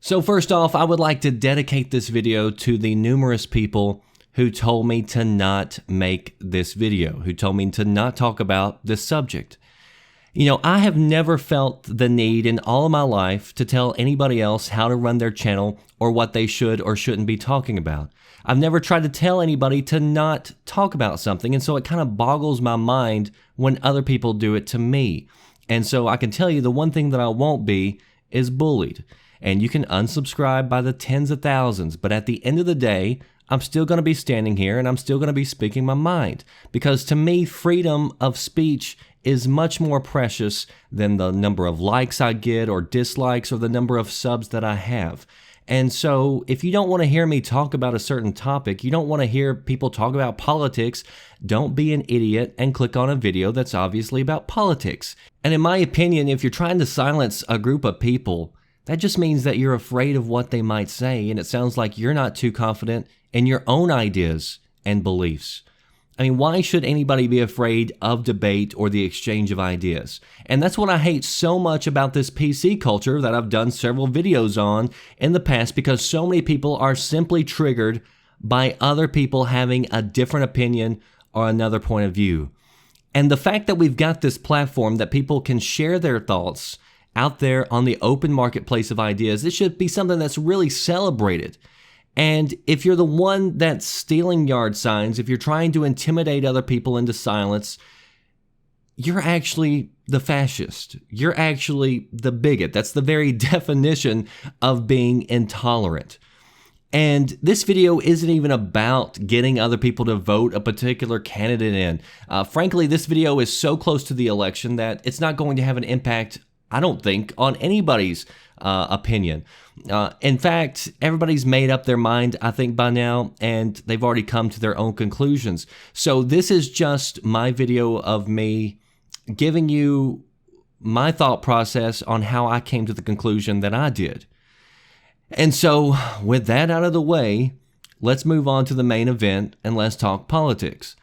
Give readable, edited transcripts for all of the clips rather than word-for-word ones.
So first off, I would like to dedicate this video to the numerous people who told me to not make this video, who told me to not talk about this subject. You know, I have never felt the need in all of my life to tell anybody else how to run their channel or what they should or shouldn't be talking about. I've never tried to tell anybody to not talk about something, and so it kind of boggles my mind when other people do it to me. And so I can tell you the one thing that I won't be is bullied. And you can unsubscribe by the tens of thousands, but at the end of the day, I'm still going to be standing here and I'm still going to be speaking my mind. Because to me, freedom of speech is much more precious than the number of likes I get or dislikes or the number of subs that I have. And so if you don't want to hear me talk about a certain topic, you don't want to hear people talk about politics, don't be an idiot and click on a video that's obviously about politics. And in my opinion, if you're trying to silence a group of people, that just means that you're afraid of what they might say, and it sounds like you're not too confident in your own ideas and beliefs. I mean, why should anybody be afraid of debate or the exchange of ideas? And that's what I hate so much about this PC culture that I've done several videos on in the past, because so many people are simply triggered by other people having a different opinion or another point of view. And the fact that we've got this platform that people can share their thoughts out there on the open marketplace of ideas, it should be something that's really celebrated. And if you're the one that's stealing yard signs, if you're trying to intimidate other people into silence, you're actually the fascist. You're actually the bigot. That's the very definition of being intolerant. And this video isn't even about getting other people to vote a particular candidate in. Frankly, this video is so close to the election that it's not going to have an impact, I don't think, on anybody's opinion. In fact, everybody's made up their mind, I think, by now, and they've already come to their own conclusions. So this is just my video of me giving you my thought process on how I came to the conclusion that I did. And so with that out of the way, let's move on to the main event and let's talk politics.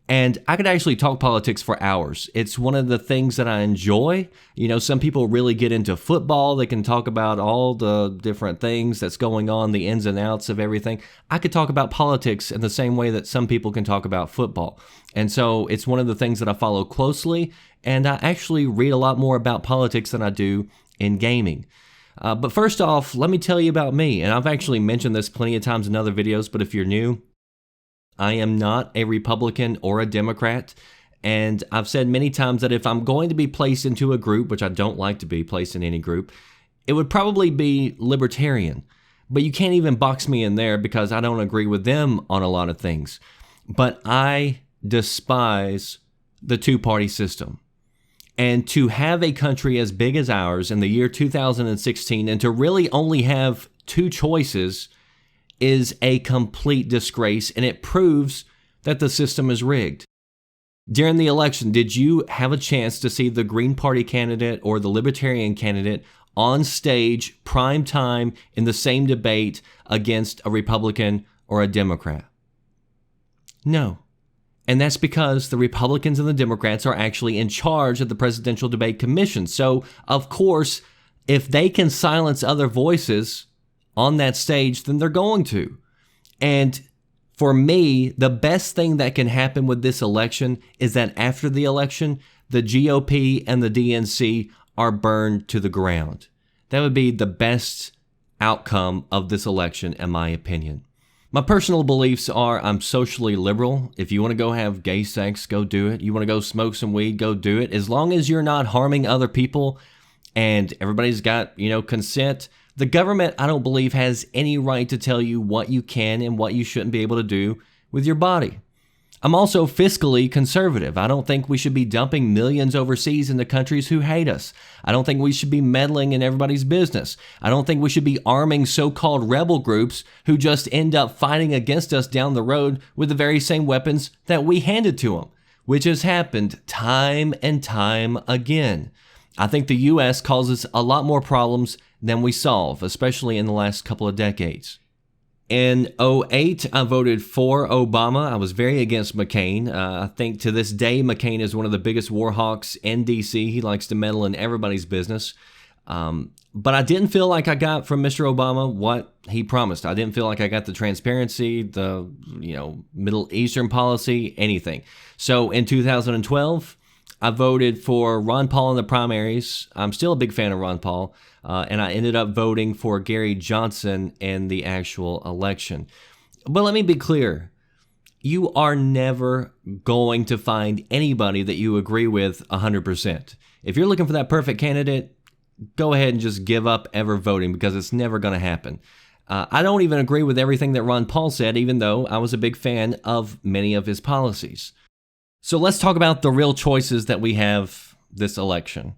And I could actually talk politics for hours. It's one of the things that I enjoy. You know, some people really get into football. They can talk about all the different things that's going on, the ins and outs of everything. I could talk about politics in the same way that some people can talk about football. And so it's one of the things that I follow closely. And I actually read a lot more about politics than I do in gaming. But first off, let me tell you about me. And I've actually mentioned this plenty of times in other videos, but if you're new, I am not a Republican or a Democrat, and I've said many times that if I'm going to be placed into a group, which I don't like to be placed in any group, it would probably be libertarian. But you can't even box me in there because I don't agree with them on a lot of things. But I despise the two-party system. And to have a country as big as ours in the year 2016 and to really only have two choices is a complete disgrace, and it proves that the system is rigged. During the election, did you have a chance to see the Green Party candidate or the Libertarian candidate on stage, prime time, in the same debate against a Republican or a Democrat? No. And that's because the Republicans and the Democrats are actually in charge of the Presidential Debate Commission. So, of course, if they can silence other voices on that stage, then they're going to. And for me, the best thing that can happen with this election is that after the election, the GOP and the DNC are burned to the ground. That would be the best outcome of this election, in my opinion. My personal beliefs are I'm socially liberal. If you want to go have gay sex, go do it. You want to go smoke some weed, go do it. As long as you're not harming other people and everybody's got, consent. The government, I don't believe, has any right to tell you what you can and what you shouldn't be able to do with your body. I'm also fiscally conservative. I don't think we should be dumping millions overseas into countries who hate us. I don't think we should be meddling in everybody's business. I don't think we should be arming so-called rebel groups who just end up fighting against us down the road with the very same weapons that we handed to them, which has happened time and time again. I think the U.S. causes a lot more problems than we solve, especially in the last couple of decades. In 2008, I voted for Obama. I was very against McCain. I think to this day, McCain is one of the biggest war hawks in D.C. He likes to meddle in everybody's business. But I didn't feel like I got from Mr. Obama what he promised. I didn't feel like I got the transparency, the Middle Eastern policy, anything. So in 2012, I voted for Ron Paul in the primaries. I'm still a big fan of Ron Paul, and I ended up voting for Gary Johnson in the actual election. But let me be clear. You are never going to find anybody that you agree with 100%. If you're looking for that perfect candidate, go ahead and just give up ever voting, because it's never going to happen. I don't even agree with everything that Ron Paul said, even though I was a big fan of many of his policies. So let's talk about the real choices that we have this election.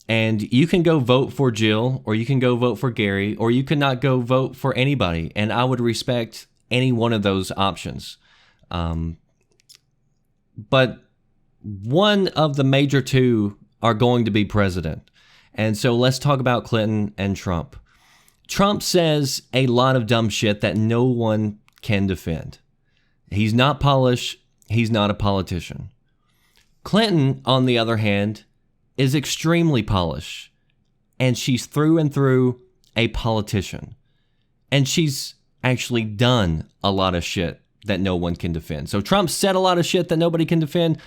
And you can go vote for Jill, or you can go vote for Gary, or you cannot go vote for anybody. And I would respect any one of those options. But one of the major two are going to be president. And so let's talk about Clinton and Trump. Trump says a lot of dumb shit that no one can defend. He's not polished. He's not a politician. Clinton, on the other hand, is extremely polished. And she's through and through a politician. And she's actually done a lot of shit that no one can defend. So Trump said a lot of shit that nobody can defend.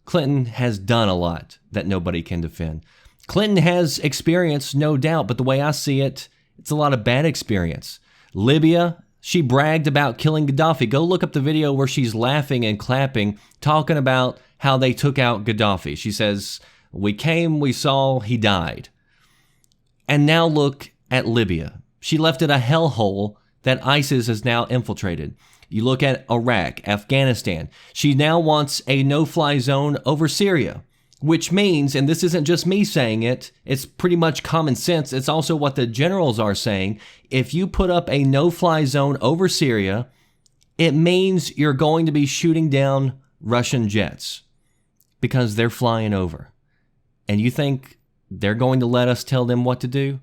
Clinton has done a lot that nobody can defend. Clinton has experience, no doubt, but the way I see it, it's a lot of bad experience. Libya, she bragged about killing Gaddafi. Go look up the video where she's laughing and clapping, talking about how they took out Gaddafi. She says, "We came, we saw, he died." And now look at Libya. She left it a hellhole that ISIS has now infiltrated. You look at Iraq, Afghanistan. She now wants a no-fly zone over Syria, which means, and this isn't just me saying it, it's pretty much common sense. It's also what the generals are saying. If you put up a no-fly zone over Syria, it means you're going to be shooting down Russian jets because they're flying over. And you think they're going to let us tell them what to do?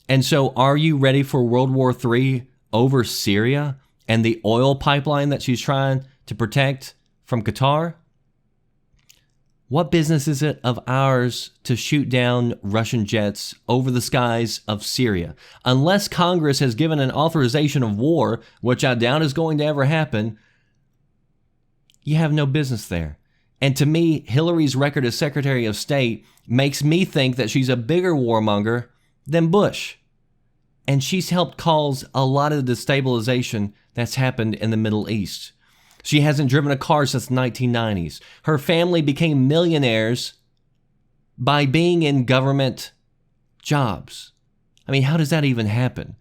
And so are you ready for World War III over Syria and the oil pipeline that she's trying to protect from Qatar? What business is it of ours to shoot down Russian jets over the skies of Syria? Unless Congress has given an authorization of war, which I doubt is going to ever happen, you have no business there. And to me, Hillary's record as Secretary of State makes me think that she's a bigger warmonger than Bush. And she's helped cause a lot of the destabilization that's happened in the Middle East. She hasn't driven a car since the 1990s. Her family became millionaires by being in government jobs. I mean, how does that even happen?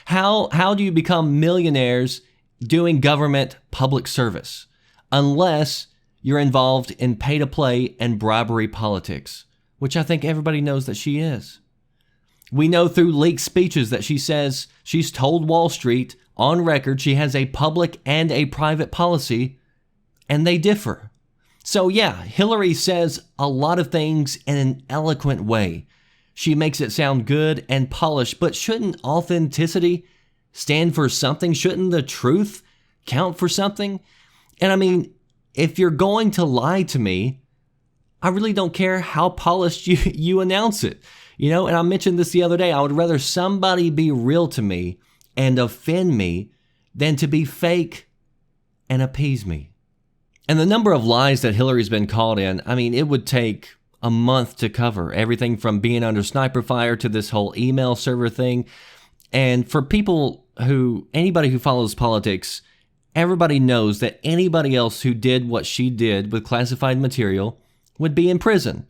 How do you become millionaires doing government public service? Unless you're involved in pay-to-play and bribery politics, which I think everybody knows that she is. We know through leaked speeches that she says she's told Wall Street on record she has a public and a private policy, and they differ. So yeah, Hillary says a lot of things in an eloquent way. She makes it sound good and polished, but shouldn't authenticity stand for something? Shouldn't the truth count for something? And I mean, if you're going to lie to me, I really don't care how polished you announce it. You know, and I mentioned this the other day, I would rather somebody be real to me and offend me than to be fake and appease me. And the number of lies that Hillary's been caught in, I mean, it would take a month to cover. Everything from being under sniper fire to this whole email server thing. And for anybody who follows politics, everybody knows that anybody else who did what she did with classified material would be in prison.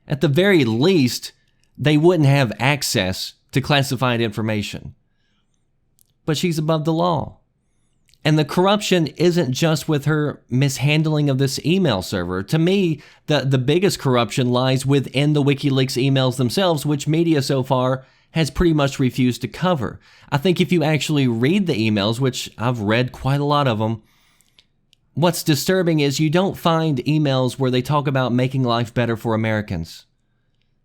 At the very least, they wouldn't have access to classified information. But she's above the law. And the corruption isn't just with her mishandling of this email server. To me, the biggest corruption lies within the WikiLeaks emails themselves, which media so far has pretty much refused to cover. I think if you actually read the emails, which I've read quite a lot of them, what's disturbing is you don't find emails where they talk about making life better for Americans.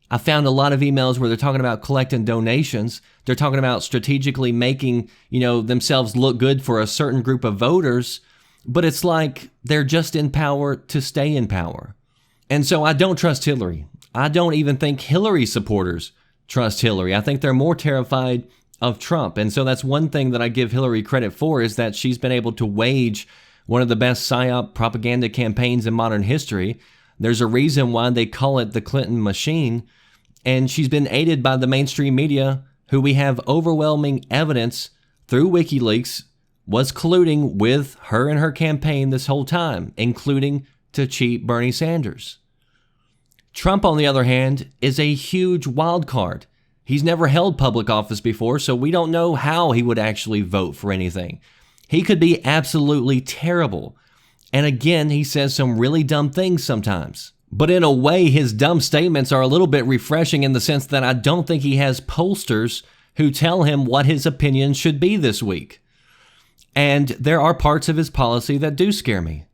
I found a lot of emails where they're talking about collecting donations. They're talking about strategically making, themselves look good for a certain group of voters. But it's like they're just in power to stay in power. And so I don't trust Hillary. I don't even think Hillary supporters trust Hillary. I think they're more terrified of Trump. And so that's one thing that I give Hillary credit for, is that she's been able to wage one of the best PSYOP propaganda campaigns in modern history. There's a reason why they call it the Clinton machine. And she's been aided by the mainstream media, who we have overwhelming evidence through WikiLeaks was colluding with her and her campaign this whole time, including to cheat Bernie Sanders. Trump, on the other hand, is a huge wild card. He's never held public office before, so we don't know how he would actually vote for anything. He could be absolutely terrible. And again, he says some really dumb things sometimes. But in a way, his dumb statements are a little bit refreshing in the sense that I don't think he has pollsters who tell him what his opinion should be this week. And there are parts of his policy that do scare me,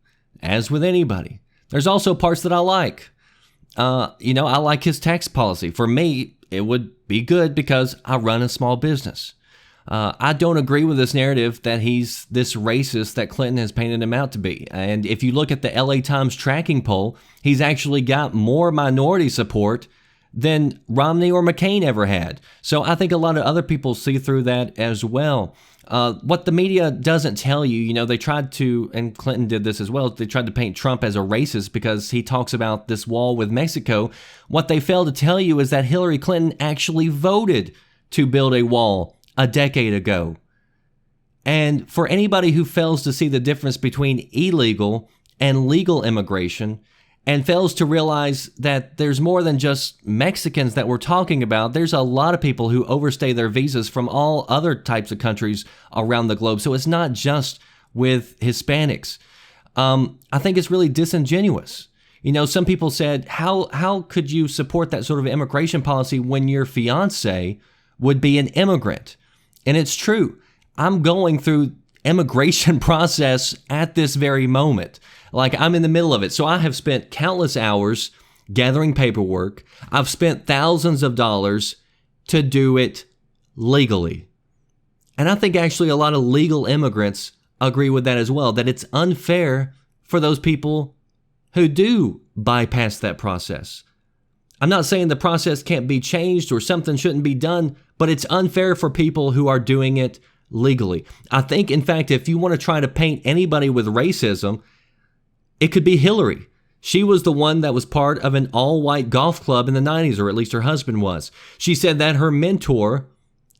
as with anybody. There's also parts that I like. I like his tax policy. For me, it would be good because I run a small business. I don't agree with this narrative that he's this racist that Clinton has painted him out to be. And if you look at the LA Times tracking poll, he's actually got more minority support than Romney or McCain ever had. So I think a lot of other people see through that as well. What the media doesn't tell you, they tried to, and Clinton did this as well, they tried to paint Trump as a racist because he talks about this wall with Mexico. What they fail to tell you is that Hillary Clinton actually voted to build a wall a decade ago. And for anybody who fails to see the difference between illegal and legal immigration, and fails to realize that there's more than just Mexicans that we're talking about. There's a lot of people who overstay their visas from all other types of countries around the globe. So it's not just with Hispanics. I think it's really disingenuous. Some people said, how could you support that sort of immigration policy when your fiance would be an immigrant? And it's true. I'm going through immigration process at this very moment. Like, I'm in the middle of it. So I have spent countless hours gathering paperwork. I've spent thousands of dollars to do it legally. And I think actually a lot of legal immigrants agree with that as well, that it's unfair for those people who do bypass that process. I'm not saying the process can't be changed or something shouldn't be done, but it's unfair for people who are doing it legally. I think, in fact, if you want to try to paint anybody with racism, it could be Hillary. She was the one that was part of an all-white golf club in the 90s, or at least her husband was. She said that her mentor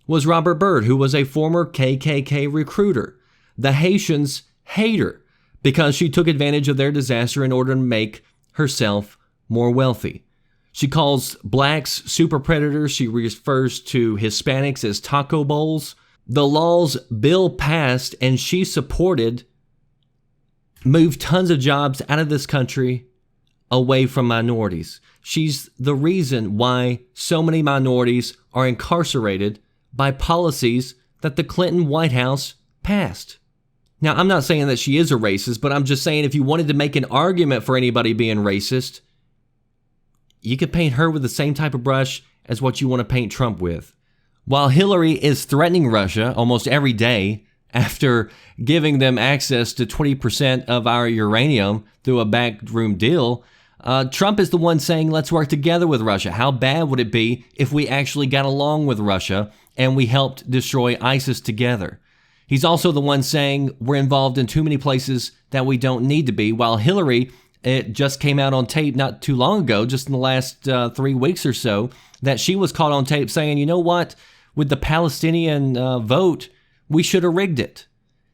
was Robert Byrd, who was a former KKK recruiter. The Haitians hate her because she took advantage of their disaster in order to make herself more wealthy. She calls blacks super predators. She refers to Hispanics as taco bowls. The laws Bill passed and she supported moved tons of jobs out of this country away from minorities. She's the reason why so many minorities are incarcerated by policies that the Clinton White House passed. Now, I'm not saying that she is a racist, but I'm just saying if you wanted to make an argument for anybody being racist, you could paint her with the same type of brush as what you want to paint Trump with. While Hillary is threatening Russia almost every day after giving them access to 20% of our uranium through a backroom deal, Trump is the one saying, let's work together with Russia. How bad would it be if we actually got along with Russia and we helped destroy ISIS together? He's also the one saying we're involved in too many places that we don't need to be, while Hillary, it just came out on tape not too long ago, just in the last 3 weeks or so, that she was caught on tape saying, you know what, with the Palestinian vote, we should have rigged it.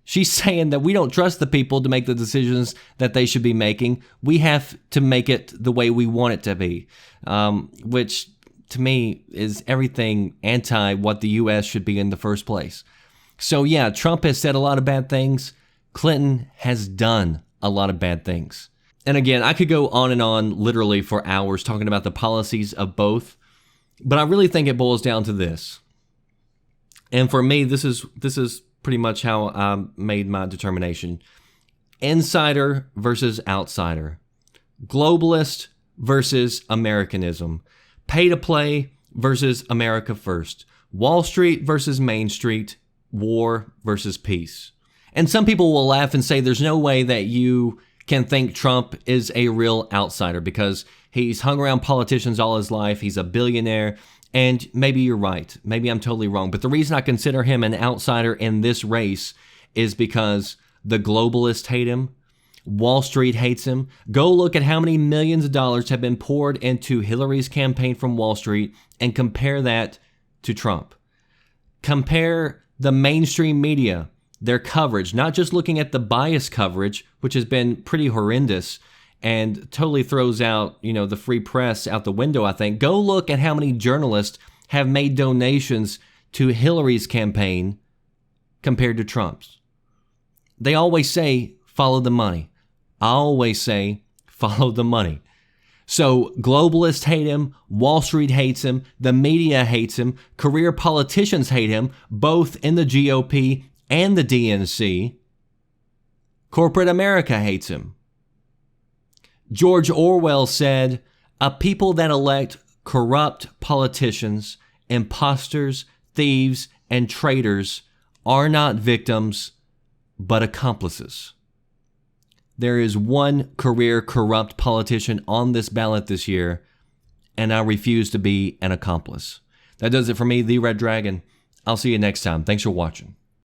She's saying that we don't trust the people to make the decisions that they should be making. We have to make it the way we want it to be, which to me is everything anti what the U.S. should be in the first place. So yeah, Trump has said a lot of bad things. Clinton has done a lot of bad things. And again, I could go on and on literally for hours talking about the policies of both, but I really think it boils down to this. And for me, this is pretty much how I made my determination. Insider versus outsider. Globalist versus Americanism. Pay to play versus America first. Wall Street versus Main Street. War versus peace. And some people will laugh and say there's no way that you can think Trump is a real outsider because he's hung around politicians all his life. He's a billionaire And maybe you're right. Maybe I'm totally wrong. But the reason I consider him an outsider in this race is because the globalists hate him. Wall Street hates him. Go look at how many millions of dollars have been poured into Hillary's campaign from Wall Street and compare that to Trump. Compare the mainstream media, their coverage, not just looking at the biased coverage, which has been pretty horrendous and totally throws out, the free press out the window, I think. Go look at how many journalists have made donations to Hillary's campaign compared to Trump's. They always say, follow the money. I always say, follow the money. So globalists hate him, Wall Street hates him, the media hates him, career politicians hate him, both in the GOP and the DNC. Corporate America hates him. George Orwell said, "A people that elect corrupt politicians, imposters, thieves, and traitors are not victims, but accomplices." There is one career corrupt politician on this ballot this year, and I refuse to be an accomplice. That does it for me, The Red Dragon. I'll see you next time. Thanks for watching.